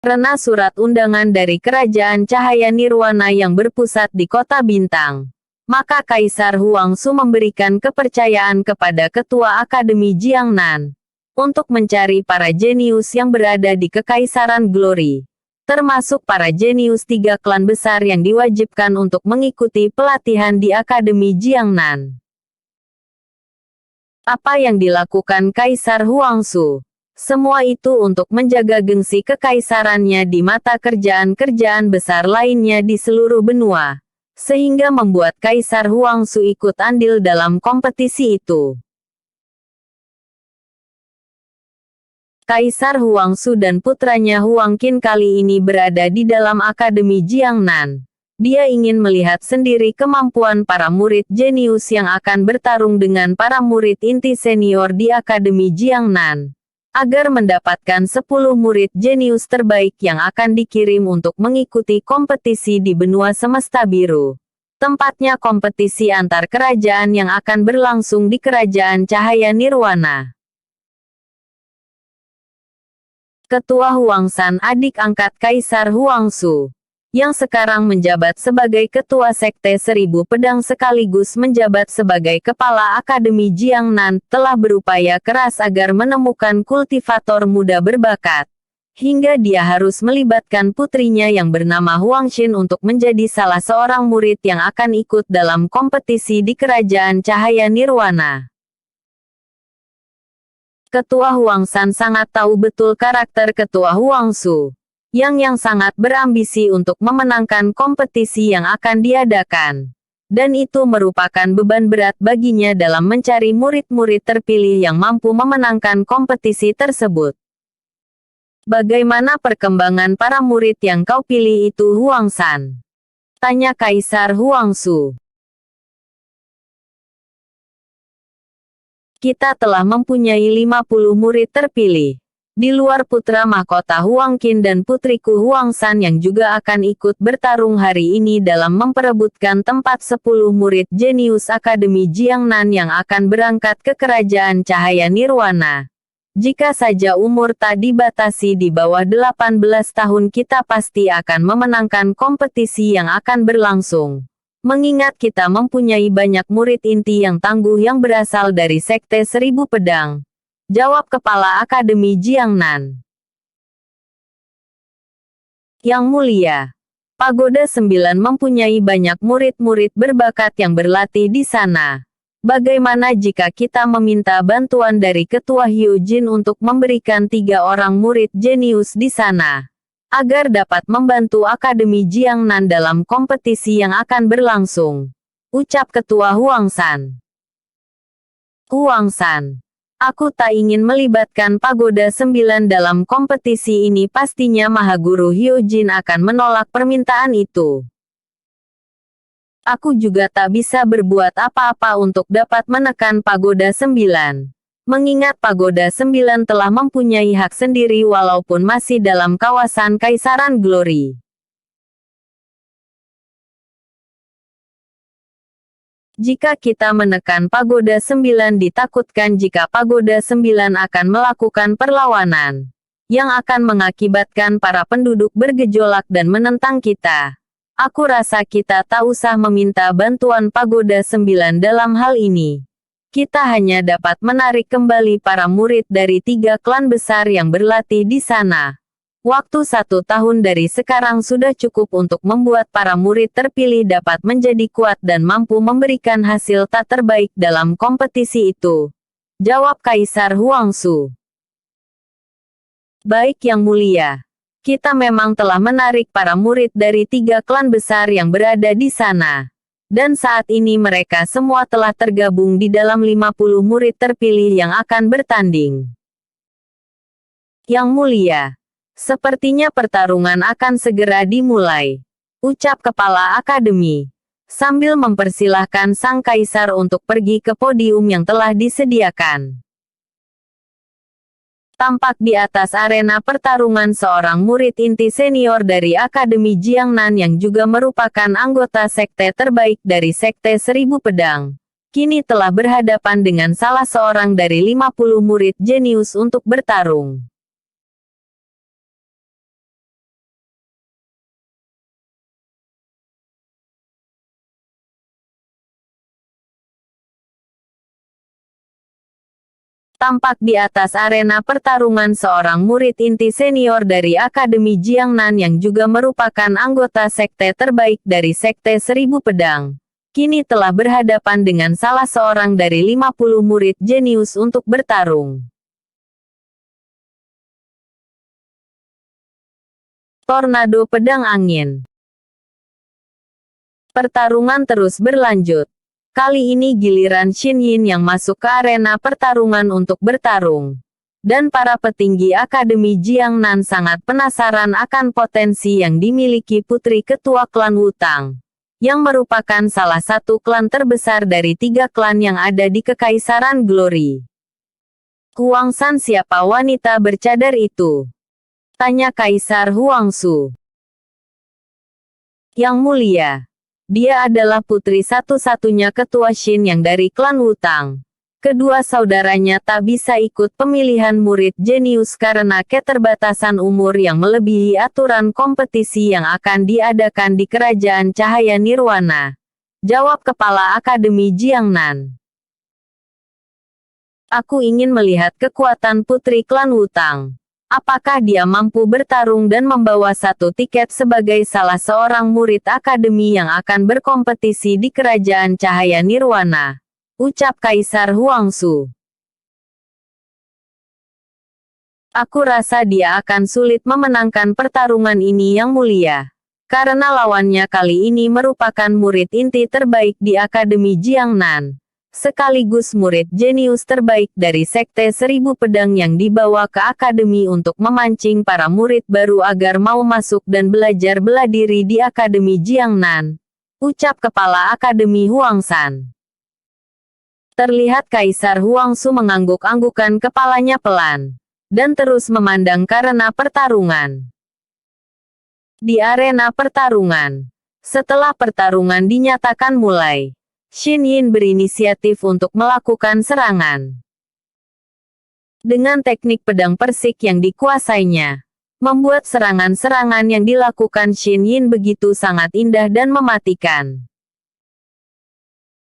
Karena surat undangan dari Kerajaan Cahaya Nirwana yang berpusat di Kota Bintang, maka Kaisar Huangzu memberikan kepercayaan kepada Ketua Akademi Jiangnan untuk mencari para jenius yang berada di Kekaisaran Glory, termasuk para jenius 3 klan besar yang diwajibkan untuk mengikuti pelatihan di Akademi Jiangnan. Apa yang dilakukan Kaisar Huangzu? Semua itu untuk menjaga gengsi kekaisarannya di mata kerjaan-kerjaan besar lainnya di seluruh benua, sehingga membuat Kaisar Huangzu ikut andil dalam kompetisi itu. Kaisar Huangzu dan putranya Huangqin kali ini berada di dalam Akademi Jiangnan. Dia ingin melihat sendiri kemampuan para murid jenius yang akan bertarung dengan para murid inti senior di Akademi Jiangnan, agar mendapatkan 10 murid jenius terbaik yang akan dikirim untuk mengikuti kompetisi di benua semesta biru. Tempatnya kompetisi antar kerajaan yang akan berlangsung di Kerajaan Cahaya Nirwana. Ketua Huangshan, adik angkat Kaisar Huangzu, yang sekarang menjabat sebagai Ketua Sekte Seribu Pedang sekaligus menjabat sebagai Kepala Akademi Jiangnan, telah berupaya keras agar menemukan kultivator muda berbakat, hingga dia harus melibatkan putrinya yang bernama Huangxin untuk menjadi salah seorang murid yang akan ikut dalam kompetisi di Kerajaan Cahaya Nirwana. Ketua Huangshan sangat tahu betul karakter Ketua Huangzu, yang sangat berambisi untuk memenangkan kompetisi yang akan diadakan. Dan itu merupakan beban berat baginya dalam mencari murid-murid terpilih yang mampu memenangkan kompetisi tersebut. Bagaimana perkembangan para murid yang kau pilih itu, Huangshan? Tanya Kaisar Huangzu. Kita telah mempunyai 50 murid terpilih. Di luar putra mahkota Huangqin dan putriku Huangshan yang juga akan ikut bertarung hari ini dalam memperebutkan tempat 10 murid jenius Akademi Jiangnan yang akan berangkat ke Kerajaan Cahaya Nirwana. Jika saja umur tak dibatasi di bawah 18 tahun, kita pasti akan memenangkan kompetisi yang akan berlangsung. Mengingat kita mempunyai banyak murid inti yang tangguh yang berasal dari Sekte Seribu Pedang, jawab Kepala Akademi Jiangnan. Yang Mulia, Pagoda 9 mempunyai banyak murid-murid berbakat yang berlatih di sana. Bagaimana jika kita meminta bantuan dari Ketua Hyojin untuk memberikan 3 orang murid jenius di sana, agar dapat membantu Akademi Jiangnan dalam kompetisi yang akan berlangsung? Ucap Ketua Huangshan. Huangshan, aku tak ingin melibatkan Pagoda 9 dalam kompetisi ini. Pastinya Mahaguru Hyojin akan menolak permintaan itu. Aku juga tak bisa berbuat apa-apa untuk dapat menekan Pagoda 9. Mengingat Pagoda 9 telah mempunyai hak sendiri walaupun masih dalam kawasan Kaisaran Glory. Jika kita menekan Pagoda 9, ditakutkan jika Pagoda 9 akan melakukan perlawanan, yang akan mengakibatkan para penduduk bergejolak dan menentang kita. Aku rasa kita tak usah meminta bantuan Pagoda 9 dalam hal ini. Kita hanya dapat menarik kembali para murid dari 3 klan besar yang berlatih di sana. Waktu 1 tahun dari sekarang sudah cukup untuk membuat para murid terpilih dapat menjadi kuat dan mampu memberikan hasil tak terbaik dalam kompetisi itu, jawab Kaisar Huangzu. Baik Yang Mulia, kita memang telah menarik para murid dari 3 klan besar yang berada di sana. Dan saat ini mereka semua telah tergabung di dalam 50 murid terpilih yang akan bertanding. Yang Mulia, sepertinya pertarungan akan segera dimulai, ucap Kepala Akademi, sambil mempersilahkan Sang Kaisar untuk pergi ke podium yang telah disediakan. Tampak di atas arena pertarungan seorang murid inti senior dari Akademi Jiangnan yang juga merupakan anggota sekte terbaik dari Sekte Seribu Pedang. Kini telah berhadapan dengan salah seorang dari 50 murid jenius untuk bertarung. Tampak di atas arena pertarungan seorang murid inti senior dari Akademi Jiangnan yang juga merupakan anggota sekte terbaik dari Sekte Seribu Pedang. Kini telah berhadapan dengan salah seorang dari 50 murid jenius untuk bertarung. Tornado Pedang Angin. Pertarungan terus berlanjut. Kali ini giliran Xin Yin yang masuk ke arena pertarungan untuk bertarung. Dan para petinggi Akademi Jiangnan sangat penasaran akan potensi yang dimiliki putri ketua klan Wutang, yang merupakan salah satu klan terbesar dari 3 klan yang ada di Kekaisaran Glory. Huang San, siapa wanita bercadar itu? Tanya Kaisar Huangsu. Yang mulia, dia adalah putri satu-satunya ketua Xin yang dari klan Wutang. Kedua saudaranya tak bisa ikut pemilihan murid jenius karena keterbatasan umur yang melebihi aturan kompetisi yang akan diadakan di Kerajaan Cahaya Nirwana. Jawab Kepala Akademi Jiangnan. Aku ingin melihat kekuatan putri klan Wutang. Apakah dia mampu bertarung dan membawa 1 tiket sebagai salah seorang murid akademi yang akan berkompetisi di Kerajaan Cahaya Nirwana? Ucap Kaisar Huangsu. Aku rasa dia akan sulit memenangkan pertarungan ini yang mulia. Karena lawannya kali ini merupakan murid inti terbaik di Akademi Jiangnan. Sekaligus murid jenius terbaik dari Sekte Seribu Pedang yang dibawa ke akademi untuk memancing para murid baru agar mau masuk dan belajar bela diri di Akademi Jiangnan. Ucap Kepala Akademi Huangsan. Terlihat Kaisar Huangsu mengangguk-anggukan kepalanya pelan, dan terus memandang karena pertarungan. Di arena pertarungan, setelah pertarungan dinyatakan mulai, Xin Yin berinisiatif untuk melakukan serangan. Dengan teknik pedang persik yang dikuasainya, membuat serangan-serangan yang dilakukan Xin Yin begitu sangat indah dan mematikan.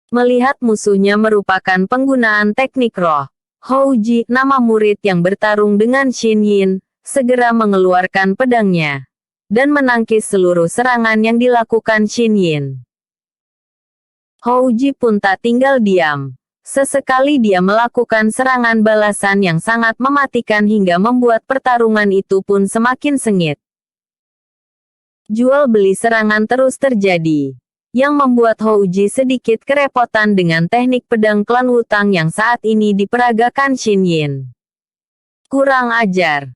Melihat musuhnya merupakan penggunaan teknik roh, Hou Ji, nama murid yang bertarung dengan Xin Yin, segera mengeluarkan pedangnya dan menangkis seluruh serangan yang dilakukan Xin Yin. Hou Ji pun tak tinggal diam. Sesekali dia melakukan serangan balasan yang sangat mematikan hingga membuat pertarungan itu pun semakin sengit. Jual beli serangan terus terjadi, yang membuat Hou Ji sedikit kerepotan dengan teknik pedang klan Wutang yang saat ini diperagakan Xin Yin. Kurang ajar.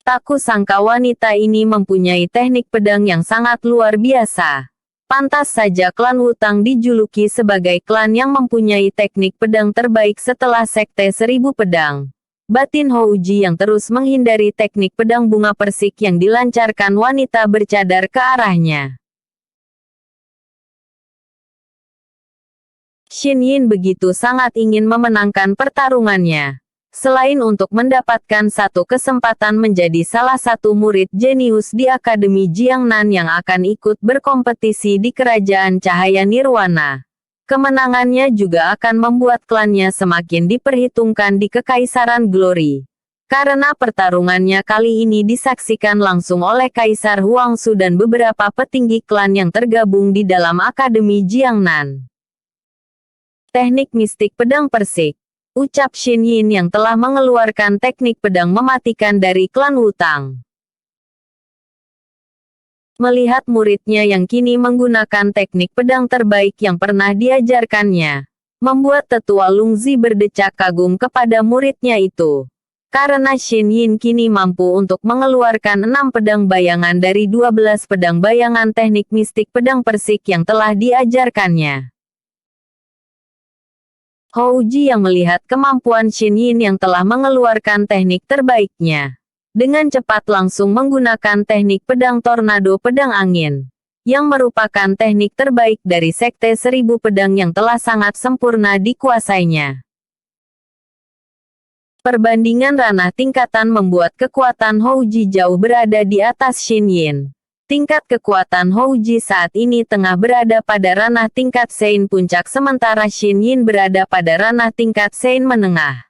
Tak kusangka wanita ini mempunyai teknik pedang yang sangat luar biasa. Pantas saja klan Wutang dijuluki sebagai klan yang mempunyai teknik pedang terbaik setelah Sekte Seribu Pedang. Batin Hou Ji yang terus menghindari teknik pedang bunga persik yang dilancarkan wanita bercadar ke arahnya. Xin Yin begitu sangat ingin memenangkan pertarungannya. Selain untuk mendapatkan satu kesempatan menjadi salah satu murid jenius di Akademi Jiangnan yang akan ikut berkompetisi di Kerajaan Cahaya Nirwana, kemenangannya juga akan membuat klannya semakin diperhitungkan di Kekaisaran Glory. Karena pertarungannya kali ini disaksikan langsung oleh Kaisar Huangsu dan beberapa petinggi klan yang tergabung di dalam Akademi Jiangnan. Teknik mistik pedang persik. Ucap Xin Yin yang telah mengeluarkan teknik pedang mematikan dari klan Wutang. Melihat muridnya yang kini menggunakan teknik pedang terbaik yang pernah diajarkannya, membuat tetua Lungzi berdecak kagum kepada muridnya itu. Karena Xin Yin kini mampu untuk mengeluarkan 6 pedang bayangan dari 12 pedang bayangan teknik mistik pedang persik yang telah diajarkannya. Hou Ji yang melihat kemampuan Xin Yin yang telah mengeluarkan teknik terbaiknya, dengan cepat langsung menggunakan teknik pedang tornado pedang angin, yang merupakan teknik terbaik dari Sekte Seribu Pedang yang telah sangat sempurna dikuasainya. Perbandingan ranah tingkatan membuat kekuatan Hou Ji jauh berada di atas Xin Yin. Tingkat kekuatan Houji saat ini tengah berada pada ranah tingkat Sein puncak sementara Xin Yin berada pada ranah tingkat Sein menengah.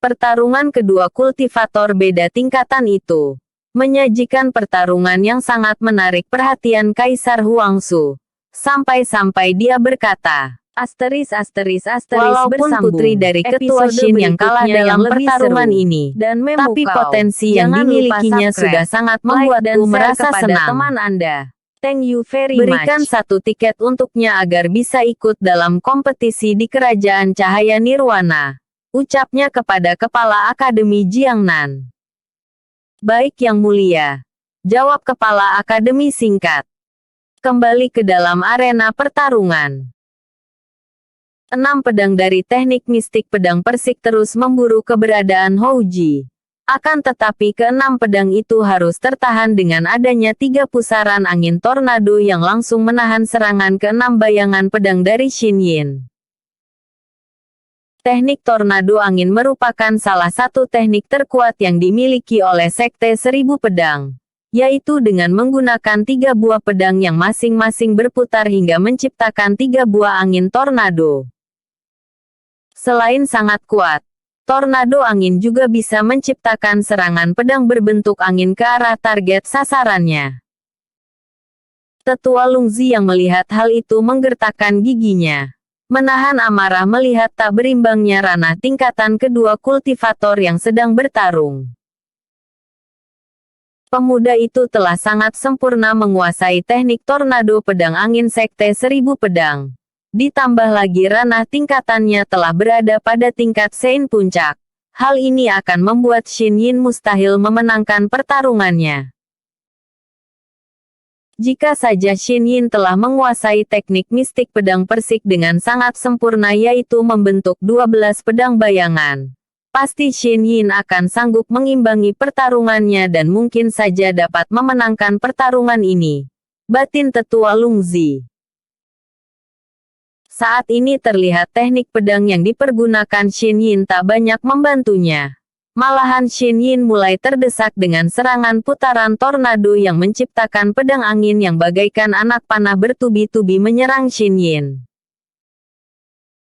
Pertarungan kedua kultivator beda tingkatan itu menyajikan pertarungan yang sangat menarik perhatian Kaisar Huangzu. Sampai-sampai dia berkata, walaupun putri dari ketua Shin yang kalah dalam pertarungan ini, tapi potensi yang dimilikinya sudah sangat membuatku merasa senang. Teman Anda. Thank you very Berikan much. Satu tiket untuknya agar bisa ikut dalam kompetisi di Kerajaan Cahaya Nirwana. Ucapnya kepada Kepala Akademi Jiangnan. Baik Yang Mulia. Jawab Kepala Akademi singkat. Kembali ke dalam arena pertarungan. 6 pedang dari teknik mistik pedang persik terus memburu keberadaan Houji. Akan tetapi ke-6 pedang itu harus tertahan dengan adanya 3 pusaran angin tornado yang langsung menahan serangan ke-6 bayangan pedang dari Xin Yin. Teknik tornado angin merupakan salah satu teknik terkuat yang dimiliki oleh Sekte Seribu Pedang, yaitu dengan menggunakan 3 buah pedang yang masing-masing berputar hingga menciptakan 3 buah angin tornado. Selain sangat kuat, tornado angin juga bisa menciptakan serangan pedang berbentuk angin ke arah target sasarannya. Tetua Lungzi yang melihat hal itu menggertakkan giginya. Menahan amarah melihat tak berimbangnya ranah tingkatan kedua kultivator yang sedang bertarung. Pemuda itu telah sangat sempurna menguasai teknik tornado pedang angin Sekte Seribu Pedang. Ditambah lagi ranah tingkatannya telah berada pada tingkat Sein puncak. Hal ini akan membuat Xin Yin mustahil memenangkan pertarungannya. Jika saja Xin Yin telah menguasai teknik mistik pedang persik dengan sangat sempurna yaitu membentuk 12 pedang bayangan, pasti Xin Yin akan sanggup mengimbangi pertarungannya dan mungkin saja dapat memenangkan pertarungan ini. Batin Tetua Lungzi. Saat ini terlihat teknik pedang yang dipergunakan Xin Yin tak banyak membantunya. Malahan Xin Yin mulai terdesak dengan serangan putaran tornado yang menciptakan pedang angin yang bagaikan anak panah bertubi-tubi menyerang Xin Yin.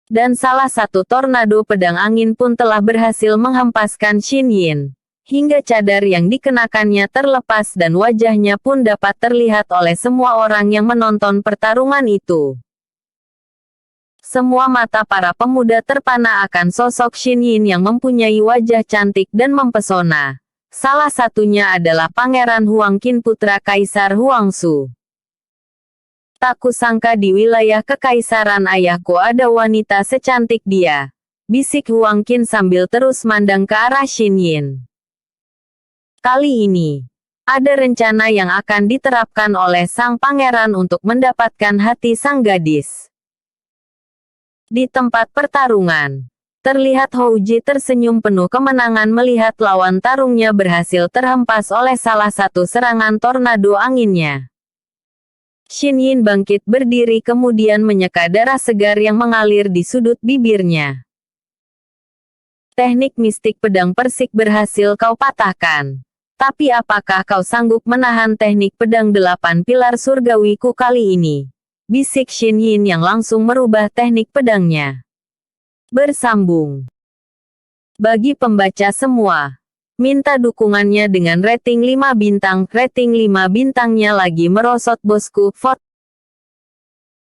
Dan salah satu tornado pedang angin pun telah berhasil menghempaskan Xin Yin. Hingga cadar yang dikenakannya terlepas dan wajahnya pun dapat terlihat oleh semua orang yang menonton pertarungan itu. Semua mata para pemuda terpana akan sosok Xin Yin yang mempunyai wajah cantik dan mempesona. Salah satunya adalah Pangeran Huangqin putra Kaisar Huangzu. Tak kusangka di wilayah kekaisaran ayahku ada wanita secantik dia. Bisik Huangqin sambil terus mandang ke arah Xin Yin. Kali ini, ada rencana yang akan diterapkan oleh sang pangeran untuk mendapatkan hati sang gadis. Di tempat pertarungan, terlihat Houji tersenyum penuh kemenangan melihat lawan tarungnya berhasil terhempas oleh salah satu serangan tornado anginnya. Xin Yin bangkit berdiri kemudian menyeka darah segar yang mengalir di sudut bibirnya. Teknik mistik pedang persik berhasil kau patahkan. Tapi apakah kau sanggup menahan teknik pedang 8 pilar surgawiku kali ini? Bisik Xin Yin yang langsung merubah teknik pedangnya. Bersambung. Bagi pembaca semua, minta dukungannya dengan rating 5 bintang. Rating 5 bintangnya lagi merosot bosku. Vote